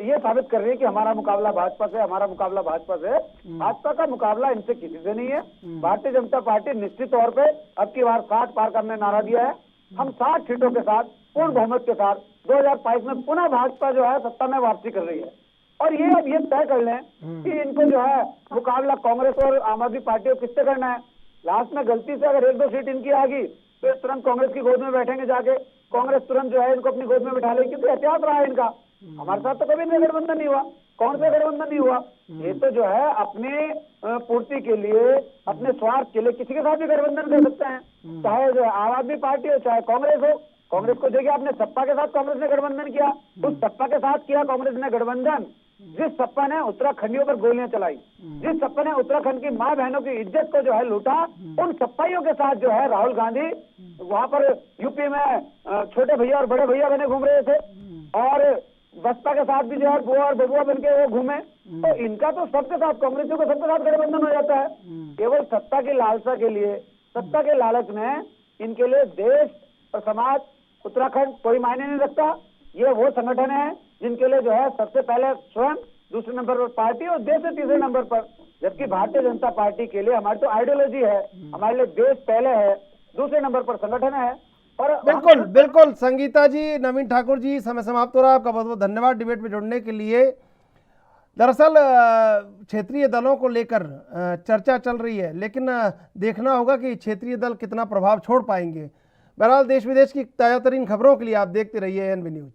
Speaker 6: ये साबित कर रही है कि हमारा मुकाबला भाजपा से, हमारा मुकाबला भाजपा से। भाजपा का मुकाबला इनसे किसी से नहीं है। भारतीय जनता पार्टी निश्चित तौर पे अब की बार 60 पार करने नारा दिया है। हम 60 सीटों के साथ पूर्ण बहुमत के साथ 2022 में पुनः भाजपा जो है सत्ता में वापसी कर रही है। और ये अब ये तय कर लें कि इनको जो है मुकाबला कांग्रेस और आम आदमी पार्टी को किससे करना है। लास्ट में गलती से अगर 1-2 सीट इनकी आ गई तो तुरंत कांग्रेस की गोद में बैठेंगे जाके, कांग्रेस तुरंत जो है इनको अपनी गोद में बिठा लेगी, क्योंकि इतिहास रहा है इनका। हमारे साथ तो कभी गठबंधन नहीं हुआ, कौन सा गठबंधन नहीं हुआ। ये तो जो है अपने पूर्ति के लिए, अपने स्वार्थ के लिए किसी के साथ भी गठबंधन कर सकते हैं, चाहे जो आम आदमी पार्टी हो चाहे कांग्रेस हो। कांग्रेस को देखिए, आपने सपा के साथ कांग्रेस ने गठबंधन किया, उस सपा के साथ किया कांग्रेस ने गठबंधन जिस सपा ने उत्तराखंडियों पर गोलियां चलाई, जिस सपा ने उत्तराखंड की माँ बहनों की इज्जत को जो है लूटा, उन सपाइयों के साथ जो है राहुल गांधी वहां पर यूपी में छोटे भैया और बड़े भैया बने घूम रहे थे, और बसपा के साथ भी जो है बुआ और बबुआ बन के वो घूमे। तो इनका तो सबके साथ, कांग्रेसियों का सबके साथ गठबंधन हो जाता है। केवल सत्ता की लालसा के लिए, सत्ता के लालच में इनके लिए देश और समाज, उत्तराखंड कोई मायने नहीं रखता। ये वो संगठन है जिनके लिए जो है सबसे पहले स्वयं, दूसरे नंबर पर पार्टी और देश से तीसरे नंबर पर। जबकि भारतीय जनता पार्टी के लिए हमारी तो आइडियोलॉजी है, हमारे लिए देश पहले है, दूसरे नंबर पर संगठन है।
Speaker 8: पर
Speaker 1: बिल्कुल बिल्कुल। संगीता जी, नवीन ठाकुर जी, समय समाप्त हो रहा है। आपका बहुत बहुत धन्यवाद डिबेट में जुड़ने के लिए। दरअसल क्षेत्रीय दलों को लेकर चर्चा चल रही है, लेकिन देखना होगा कि क्षेत्रीय दल कितना प्रभाव छोड़ पाएंगे। बहरहाल देश विदेश की ताज़ा तरीन खबरों के लिए आप देखते रहिए एएनबी न्यूज।